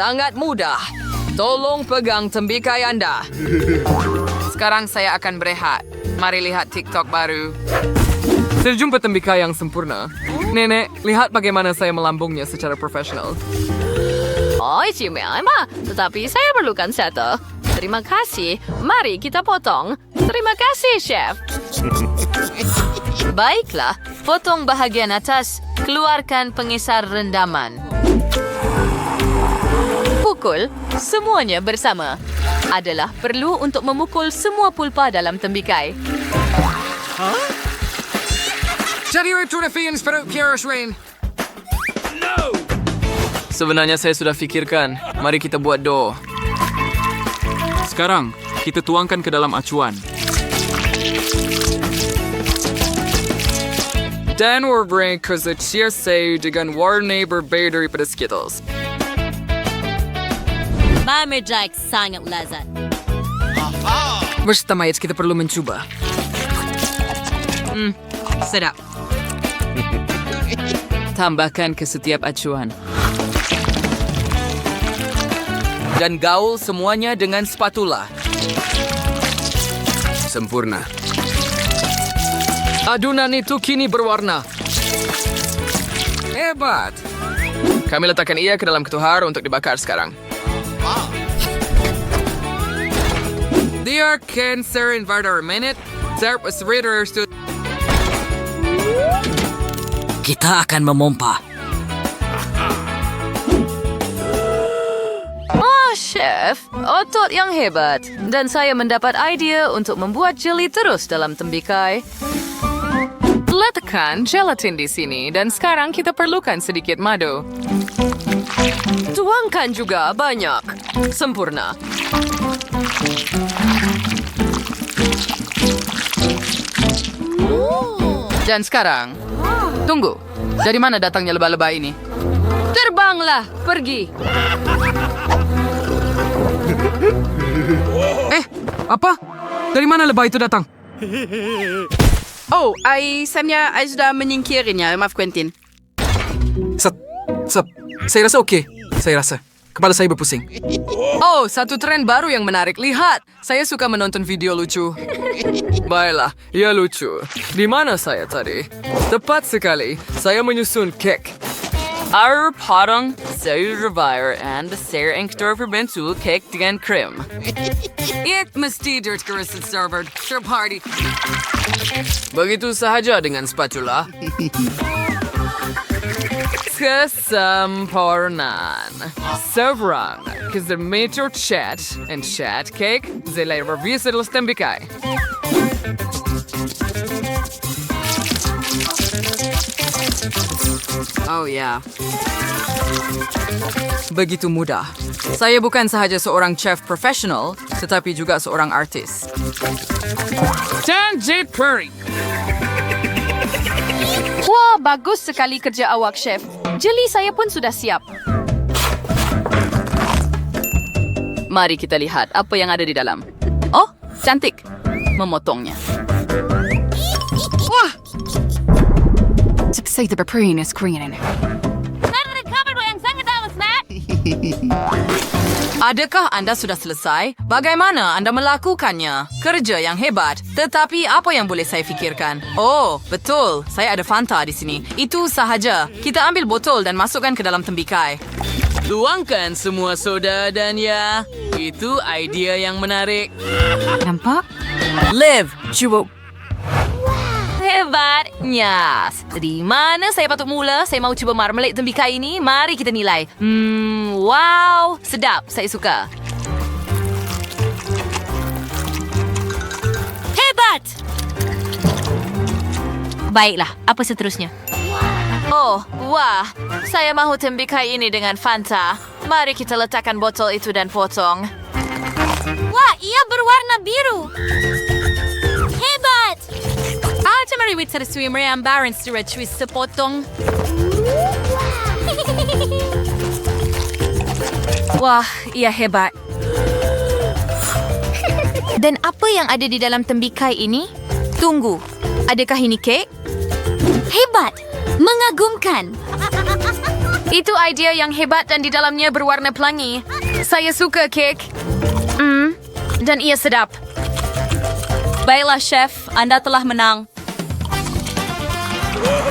sangat mudah. Tolong pegang tembikai anda. Sekarang saya akan berehat. Mari lihat TikTok baru. Saya jumpa tembikai yang sempurna. Nenek, lihat bagaimana saya melambungnya secara profesional. Oh, cuma, tetapi saya perlukan satu. Terima kasih. Mari kita potong. Terima kasih, Chef. Baiklah, potong bahagian atas. Keluarkan pengisar rendaman. Pukul semuanya bersama. Adalah perlu untuk memukul semua pulpa dalam tembikai. Sebenarnya saya sudah fikirkan. Mari kita buat dough. Sekarang, kita tuangkan ke dalam acuan. Dan warna kecil saya dengan warna berbeda daripada Skittles. Mami Jack sangat lezat. Pertama, kita perlu mencoba. Sedap. Tambahkan ke setiap acuan. Dan gaul semuanya dengan spatula. Sempurna. Adunan itu kini berwarna. Hebat. Kami letakkan ia ke dalam ketuhar untuk dibakar sekarang. Dia can serve for a minute. Serve as reader to... Kita akan memompa. Oh, Chef. Otot yang hebat. Dan saya mendapat idea untuk membuat jeli terus dalam tembikai. Letakkan gelatin di sini dan sekarang kita perlukan sedikit madu. Tuangkan juga banyak. Sempurna. Dan sekarang, tunggu. Dari mana datangnya lebah-lebah ini? Terbanglah, pergi. Apa? Dari mana lebah itu datang? Oh, saya sudah menyingkirnya. Maaf, Quentin. Saya rasa okey. Saya rasa. Kepala saya berpusing. Oh, satu tren baru yang menarik. Lihat, saya suka menonton video lucu. Baiklah, ia lucu. Di mana saya tadi? Tepat sekali, saya menyusun kek. Air potong, saya rebire, and saya engkau berbentuk kek dengan krim. It mesti terkerusit server. Sure party. Begitu sahaja dengan spatula. Kesempurnaan. Seberang, kesemeter chat and chat cake, zelai review setelah tembikai. Oh ya. Begitu mudah. Saya bukan sahaja seorang chef profesional, tetapi juga seorang artis. Tanjit Curry. Wah, bagus sekali kerja awak, Chef. Jeli saya pun sudah siap. Mari kita lihat apa yang ada di dalam. Oh, cantik. Memotongnya. Wah! Say the paprine is green. Adakah Anda sudah selesai? Bagaimana Anda melakukannya? Kerja yang hebat. Tetapi apa yang boleh saya fikirkan? Oh, betul. Saya ada Fanta di sini. Itu sahaja. Kita ambil botol dan masukkan ke dalam tembikai. Tuangkan semua soda dan ya, itu idea yang menarik. Nampak? Liv, cuba. Hebatnya. Di mana saya patut mula? Saya mau cuba marmalade tembikai ini. Mari kita nilai. Wow. Sedap. Saya suka. Hebat. Baiklah. Apa seterusnya? Oh, wah. Saya mahu tembikai ini dengan Fanta. Mari kita letakkan botol itu dan potong. Wah, ia berwarna biru. Hebat. Mari kita swimmer yang barang sudah twist sepotong. Wah, ia hebat. Dan apa yang ada di dalam tembikai ini? Tunggu, adakah ini kek? Hebat, mengagumkan. Itu idea yang hebat dan di dalamnya berwarna pelangi. Saya suka kek. Dan ia sedap. Baiklah, Chef. Anda telah menang.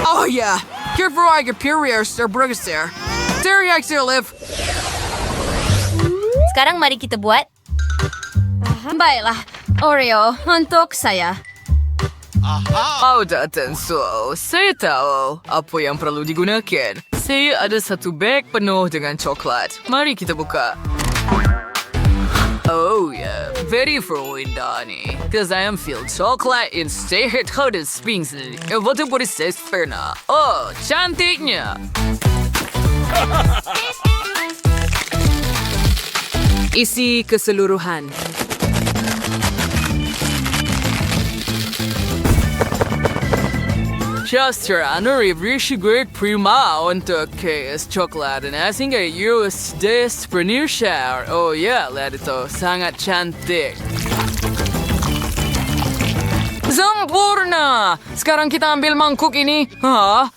Oh yeah, Kefir Purier Burgers there. Teriyaki there live. Sekarang mari kita buat. Baiklah, Oreo untuk saya. Oh, tentu. Saya tahu apa yang perlu digunakan. Saya ada satu beg penuh dengan coklat. Mari kita buka. Oh yeah, very indah ni. Cause I am filled chocolate and stay at home springs. What about it says Ferna? Oh, cantiknya. Isi keseluruhan. Chester, berisi great prima untuk case coklat dan sehingga use this penuh shower. Oh ya, lihat itu sangat cantik. Sempurna! Sekarang kita ambil mangkuk ini.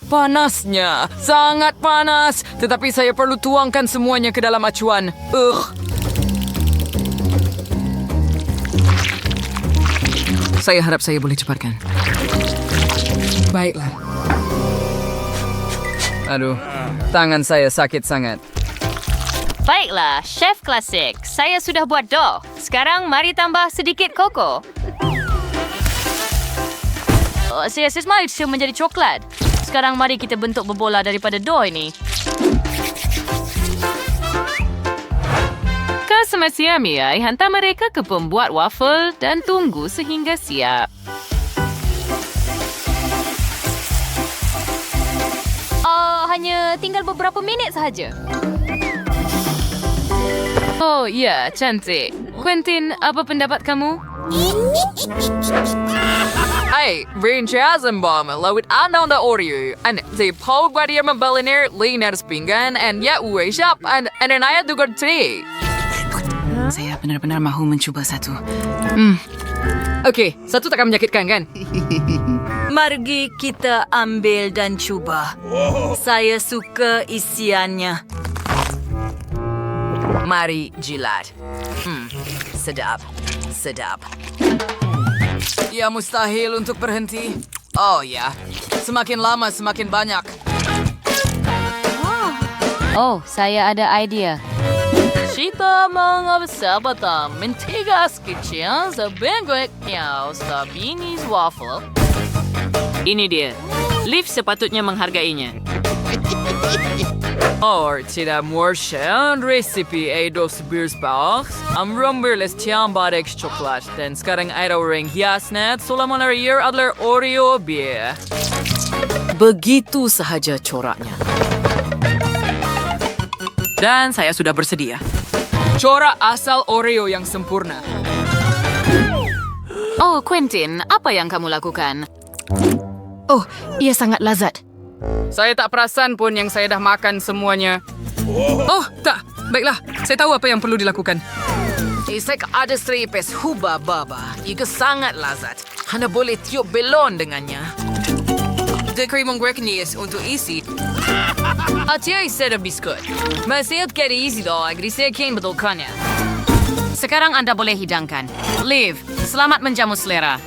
Panasnya. Sangat panas. Tetapi saya perlu tuangkan semuanya ke dalam acuan. Saya harap saya boleh cepatkan. Baiklah. Aduh, tangan saya sakit sangat. Baiklah, Chef Klasik. Saya sudah buat dough. Sekarang mari tambah sedikit koko. Saya semua itu menjadi coklat. Sekarang mari kita bentuk berbola daripada dough ini. Kesemestian Miai, hantar mereka ke pembuat waffle dan tunggu sehingga siap. Hanya tinggal beberapa minit sahaja. Oh ya, cantik. Quentin, apa pendapat kamu? Hey, Rinchazan bomb, lawit anong na Oreo. And the Paul Guardia Maballiner, Leonard's pinggan, and yet we shop, and then I had to go today. Saya benar-benar mahu mencuba satu. Okay, satu takkan menyakitkan kan? Mari kita ambil dan cuba. Saya suka isiannya. Mari jilat. Sedap. Sedap. Ya mustahil untuk berhenti. Oh ya, semakin lama semakin banyak. Oh, saya ada idea. Kita mengambil mentega kecil sebanyak Sabinis waffle. Ini dia. Liv sepatutnya menghargainya. Tidak murshan resipi Eidos Beersbach. Rumberles tiambarek coklat. Dan sekarang ada orang hiasnet Solomon Arier adalah Oreo beer. Begitu sahaja coraknya. Dan saya sudah bersedia. Corak asal Oreo yang sempurna. Oh, Quentin, apa yang kamu lakukan? Oh, ia sangat lazat. Saya tak perasan pun yang saya dah makan semuanya. Oh, tak. Baiklah, saya tahu apa yang perlu dilakukan. Isek ada stripes huba baba. Ia sangat lazat. Anda boleh tiup belon dengannya. Dekri menggunakannya untuk isi. Atia ada biskut. Masih kira isi doh, agri saya kini betulkannya. Sekarang Anda boleh hidangkan. Liv, selamat menjamu selera.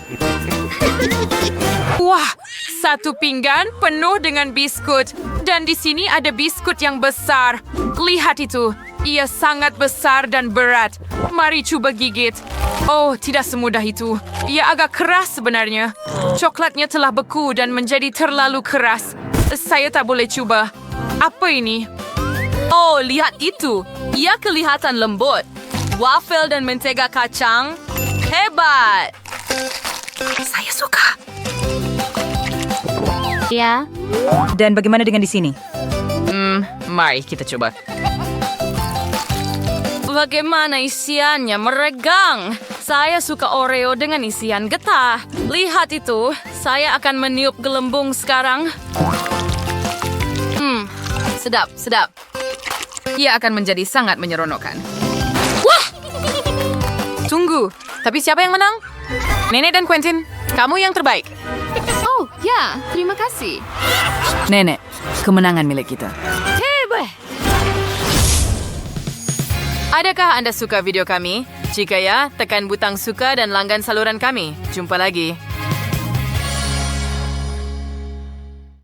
Wah, satu pinggan penuh dengan biskut. Dan di sini ada biskut yang besar. Lihat itu, ia sangat besar dan berat. Mari cuba gigit. Oh, tidak semudah itu. Ia agak keras sebenarnya. Coklatnya telah beku dan menjadi terlalu keras. Saya tak boleh cuba. Apa ini? Oh, lihat itu. Ia kelihatan lembut. Waffle dan mentega kacang. Hebat. Saya suka. Ya. Dan bagaimana dengan di sini? Mari kita coba. Bagaimana isiannya meregang. Saya suka Oreo dengan isian getah. Lihat itu, saya akan meniup gelembung sekarang. Sedap, sedap. Ia akan menjadi sangat menyeronokkan. Tunggu, tapi siapa yang menang? Nenek dan Quentin, kamu yang terbaik. Oh, ya. Terima kasih. Nenek, kemenangan milik kita. Hebat. Adakah anda suka video kami? Jika ya, tekan butang suka dan langgan saluran kami. Jumpa lagi.